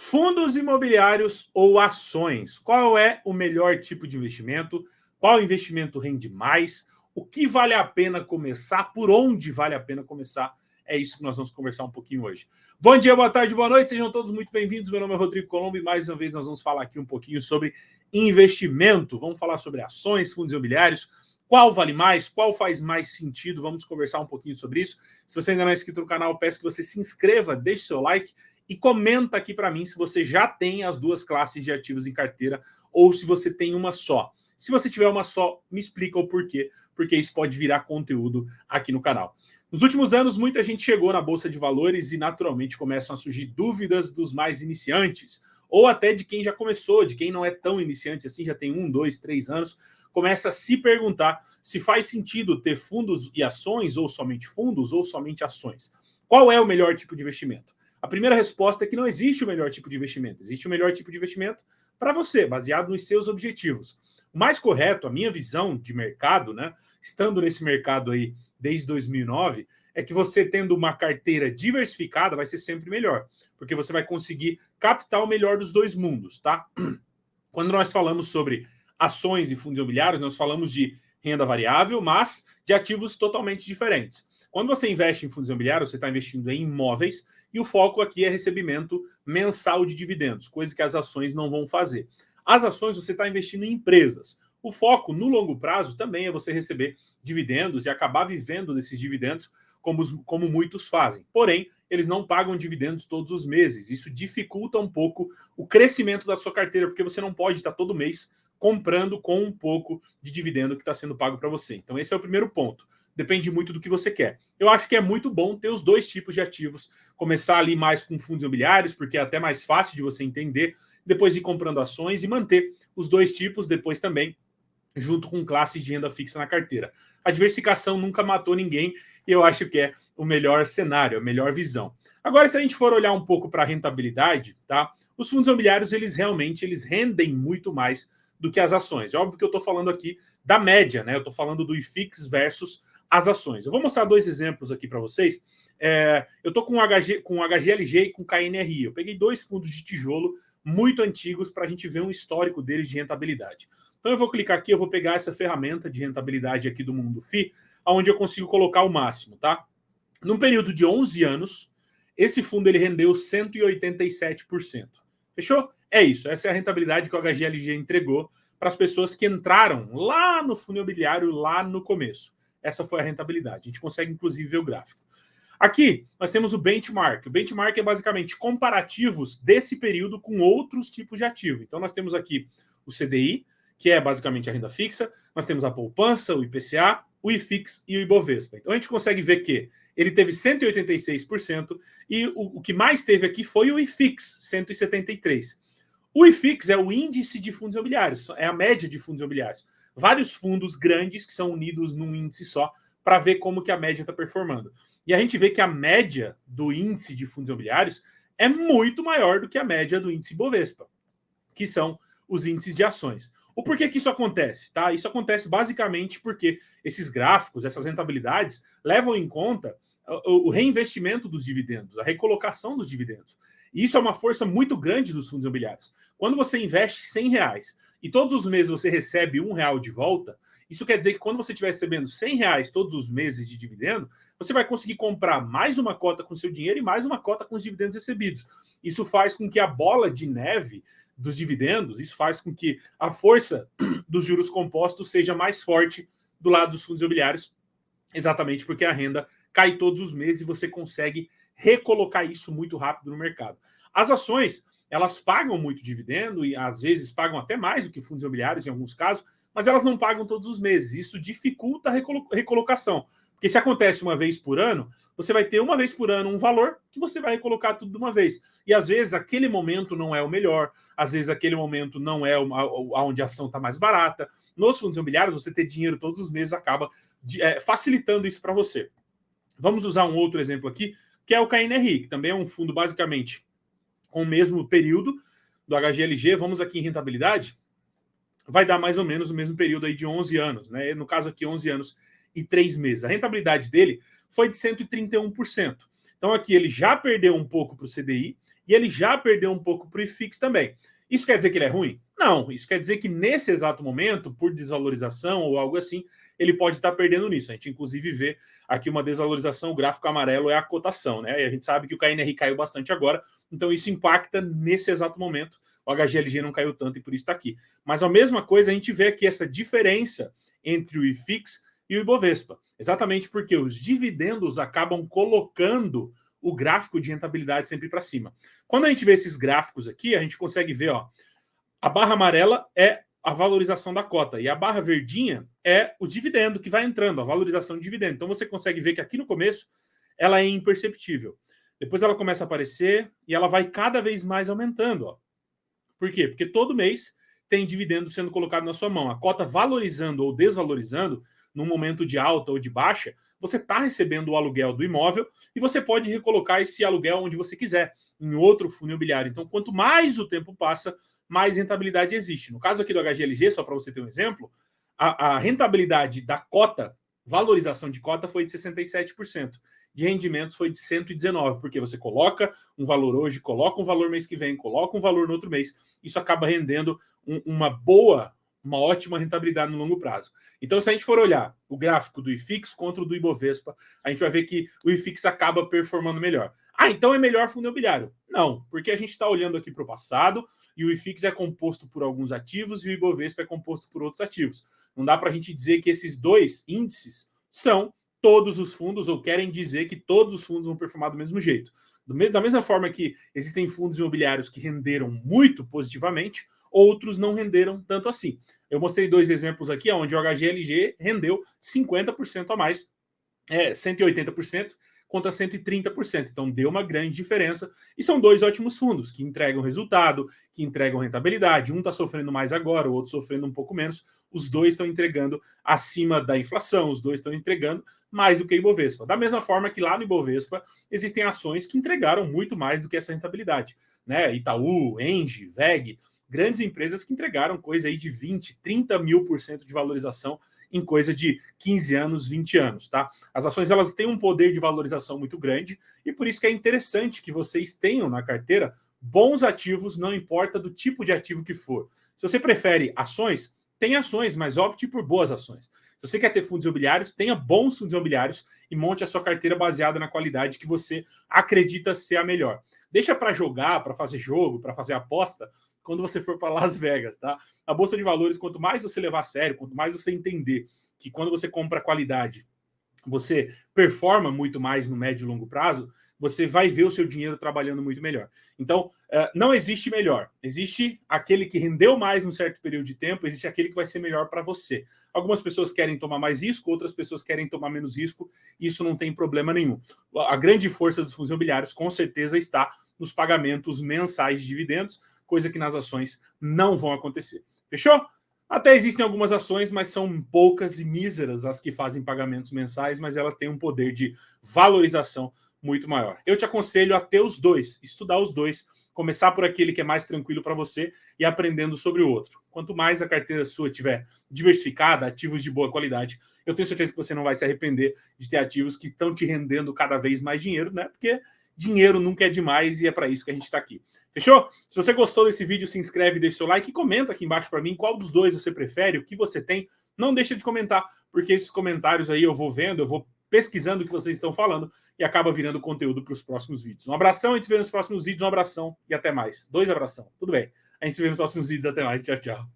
Fundos imobiliários ou ações? Qual é o melhor tipo de investimento? Qual investimento rende mais? O que vale a pena começar? Por onde vale a pena começar? É isso que nós vamos conversar um pouquinho hoje. Bom dia, boa tarde, boa noite. Sejam todos muito bem-vindos. Meu nome é Rodrigo Colombo e mais uma vez nós vamos falar aqui um pouquinho sobre investimento. Vamos falar sobre ações, fundos imobiliários. Qual vale mais? Qual faz mais sentido? Vamos conversar um pouquinho sobre isso. Se você ainda não é inscrito no canal, peço que você se inscreva, deixe seu like e comenta aqui para mim se você já tem as duas classes de ativos em carteira ou se você tem uma só. Se você tiver uma só, me explica o porquê, porque isso pode virar conteúdo aqui no canal. Nos últimos anos, muita gente chegou na Bolsa de Valores e naturalmente começam a surgir dúvidas dos mais iniciantes, ou até de quem já começou, de quem não é tão iniciante assim, já tem 1, 2, 3 anos, começa a se perguntar se faz sentido ter fundos e ações, ou somente ações. Qual é o melhor tipo de investimento? A primeira resposta é que não existe o melhor tipo de investimento. Existe o melhor tipo de investimento para você, baseado nos seus objetivos. O mais correto, a minha visão de mercado, né, estando nesse mercado aí desde 2009, é que você tendo uma carteira diversificada vai ser sempre melhor, porque você vai conseguir captar o melhor dos dois mundos, tá? Quando nós falamos sobre ações e fundos imobiliários, nós falamos de renda variável, mas de ativos totalmente diferentes. Quando você investe em fundos imobiliários, você está investindo em imóveis e o foco aqui é recebimento mensal de dividendos, coisa que as ações não vão fazer. As ações você está investindo em empresas. O foco no longo prazo também é você receber dividendos e acabar vivendo desses dividendos como muitos fazem. Porém, eles não pagam dividendos todos os meses. Isso dificulta um pouco o crescimento da sua carteira, porque você não pode estar todo mês comprando com um pouco de dividendo que está sendo pago para você. Então, esse é o primeiro ponto. Depende muito do que você quer. Eu acho que é muito bom ter os dois tipos de ativos. Começar ali mais com fundos imobiliários, porque é até mais fácil de você entender. Depois ir comprando ações e manter os dois tipos depois também, junto com classes de renda fixa na carteira. A diversificação nunca matou ninguém e eu acho que é o melhor cenário, a melhor visão. Agora, se a gente for olhar um pouco para a rentabilidade, tá? Os fundos imobiliários, eles rendem muito mais do que as ações. É óbvio que eu estou falando aqui da média, né? Eu estou falando do IFIX versus as ações. Eu vou mostrar dois exemplos aqui para vocês. Eu estou com HGLG e com KNRI. Eu peguei dois fundos de tijolo muito antigos para a gente ver um histórico deles de rentabilidade. Então eu vou clicar aqui, eu vou pegar essa ferramenta de rentabilidade aqui do Mundo FI, onde eu consigo colocar o máximo, tá? Num período de 11 anos, esse fundo ele rendeu 187%. Fechou? É isso, essa é a rentabilidade que o HGLG entregou para as pessoas que entraram lá no fundo imobiliário, lá no começo. Essa foi a rentabilidade. A gente consegue, inclusive, ver o gráfico. Aqui, nós temos o benchmark. O benchmark é basicamente comparativos desse período com outros tipos de ativo. Então, nós temos aqui o CDI, que é basicamente a renda fixa. Nós temos a poupança, o IPCA, o IFIX e o Ibovespa. Então, a gente consegue ver que ele teve 186% e o que mais teve aqui foi o IFIX, 173%. O IFIX é o índice de fundos imobiliários, é a média de fundos imobiliários. Vários fundos grandes que são unidos num índice só para ver como que a média está performando. E a gente vê que a média do índice de fundos imobiliários é muito maior do que a média do índice Ibovespa, que são os índices de ações. O porquê que isso acontece? Tá? Isso acontece basicamente porque esses gráficos, essas rentabilidades, levam em conta o reinvestimento dos dividendos, a recolocação dos dividendos. E isso é uma força muito grande dos fundos imobiliários. Quando você investe R$100 e todos os meses você recebe R$1 de volta, isso quer dizer que quando você estiver recebendo R$100 todos os meses de dividendo, você vai conseguir comprar mais uma cota com seu dinheiro e mais uma cota com os dividendos recebidos. Isso faz com que a bola de neve dos dividendos, isso faz com que a força dos juros compostos seja mais forte do lado dos fundos imobiliários, exatamente porque a renda cai todos os meses e você consegue recolocar isso muito rápido no mercado. As ações, elas pagam muito dividendo e às vezes pagam até mais do que fundos imobiliários em alguns casos, mas elas não pagam todos os meses. Isso dificulta a recolocação. Porque se acontece uma vez por ano, você vai ter uma vez por ano um valor que você vai recolocar tudo de uma vez. E às vezes aquele momento não é o melhor, às vezes aquele momento não é onde a ação está mais barata. Nos fundos imobiliários, você ter dinheiro todos os meses acaba facilitando isso para você. Vamos usar um outro exemplo aqui, que é o KNRI, que também é um fundo basicamente com o mesmo período do HGLG. Vamos aqui em rentabilidade. Vai dar mais ou menos o mesmo período aí de 11 anos, né? No caso aqui, 11 anos e 3 meses. A rentabilidade dele foi de 131%. Então aqui ele já perdeu um pouco para o CDI e ele já perdeu um pouco para o IFIX também. Isso quer dizer que ele é ruim? Não, isso quer dizer que nesse exato momento, por desvalorização ou algo assim, ele pode estar perdendo nisso. A gente inclusive vê aqui uma desvalorização, o gráfico amarelo é a cotação, né? E a gente sabe que o KNR caiu bastante agora, então isso impacta nesse exato momento. O HGLG não caiu tanto e por isso está aqui. Mas a mesma coisa a gente vê aqui essa diferença entre o IFIX e o Ibovespa. Exatamente porque os dividendos acabam colocando o gráfico de rentabilidade sempre para cima. Quando a gente vê esses gráficos aqui, a gente consegue ver, ó, a barra amarela é a valorização da cota e a barra verdinha é o dividendo que vai entrando, a valorização de dividendo. Então você consegue ver que aqui no começo ela é imperceptível. Depois ela começa a aparecer e ela vai cada vez mais aumentando, ó. Por quê? Porque todo mês tem dividendo sendo colocado na sua mão. A cota valorizando ou desvalorizando, num momento de alta ou de baixa, você está recebendo o aluguel do imóvel e você pode recolocar esse aluguel onde você quiser, em outro fundo imobiliário. Então, quanto mais o tempo passa, mais rentabilidade existe. No caso aqui do HGLG, só para você ter um exemplo, a rentabilidade da cota, valorização de cota, foi de 67%. De rendimentos foi de 119%, porque você coloca um valor hoje, coloca um valor mês que vem, coloca um valor no outro mês. Isso acaba rendendo uma ótima rentabilidade no longo prazo. Então, se a gente for olhar o gráfico do IFIX contra o do Ibovespa, a gente vai ver que o IFIX acaba performando melhor. Ah, então é melhor fundo imobiliário? Não, porque a gente está olhando aqui para o passado e o IFIX é composto por alguns ativos e o Ibovespa é composto por outros ativos. Não dá para a gente dizer que esses dois índices são todos os fundos ou querem dizer que todos os fundos vão performar do mesmo jeito. Da mesma forma que existem fundos imobiliários que renderam muito positivamente, outros não renderam tanto assim. Eu mostrei dois exemplos aqui, onde o HGLG rendeu 50% a mais, 180% contra 130%. Então deu uma grande diferença e são dois ótimos fundos que entregam resultado, que entregam rentabilidade. Um está sofrendo mais agora, o outro sofrendo um pouco menos. Os dois estão entregando acima da inflação, os dois estão entregando mais do que o Ibovespa. Da mesma forma que lá no Ibovespa existem ações que entregaram muito mais do que essa rentabilidade, né? Itaú, Engie, VEG, grandes empresas que entregaram coisa aí de 20, 30 mil % de valorização em coisa de 15 anos, 20 anos, tá? As ações, elas têm um poder de valorização muito grande e por isso que é interessante que vocês tenham na carteira bons ativos, não importa do tipo de ativo que for. Se você prefere ações, tem ações, mas opte por boas ações. Se você quer ter fundos imobiliários, tenha bons fundos imobiliários e monte a sua carteira baseada na qualidade que você acredita ser a melhor. Deixa para jogar, para fazer jogo, para fazer aposta, quando você for para Las Vegas, tá? A Bolsa de Valores, quanto mais você levar a sério, quanto mais você entender que quando você compra qualidade, você performa muito mais no médio e longo prazo, você vai ver o seu dinheiro trabalhando muito melhor. Então, não existe melhor. Existe aquele que rendeu mais num certo período de tempo, existe aquele que vai ser melhor para você. Algumas pessoas querem tomar mais risco, outras pessoas querem tomar menos risco, e isso não tem problema nenhum. A grande força dos fundos imobiliários, com certeza, está nos pagamentos mensais de dividendos, coisa que nas ações não vão acontecer. Fechou? Até existem algumas ações, mas são poucas e míseras as que fazem pagamentos mensais, mas elas têm um poder de valorização muito maior. Eu te aconselho a ter os dois, estudar os dois, começar por aquele que é mais tranquilo para você e aprendendo sobre o outro. Quanto mais a carteira sua tiver diversificada, ativos de boa qualidade, eu tenho certeza que você não vai se arrepender de ter ativos que estão te rendendo cada vez mais dinheiro, né? Porque dinheiro nunca é demais e é para isso que a gente está aqui. Fechou? Se você gostou desse vídeo, se inscreve, deixa seu like e comenta aqui embaixo para mim qual dos dois você prefere, o que você tem. Não deixa de comentar, porque esses comentários aí eu vou vendo, eu vou pesquisando o que vocês estão falando e acaba virando conteúdo para os próximos vídeos. Um abração, a gente se vê nos próximos vídeos, um abração e até mais. 2 abração, tudo bem. A gente se vê nos próximos vídeos, até mais. Tchau, tchau.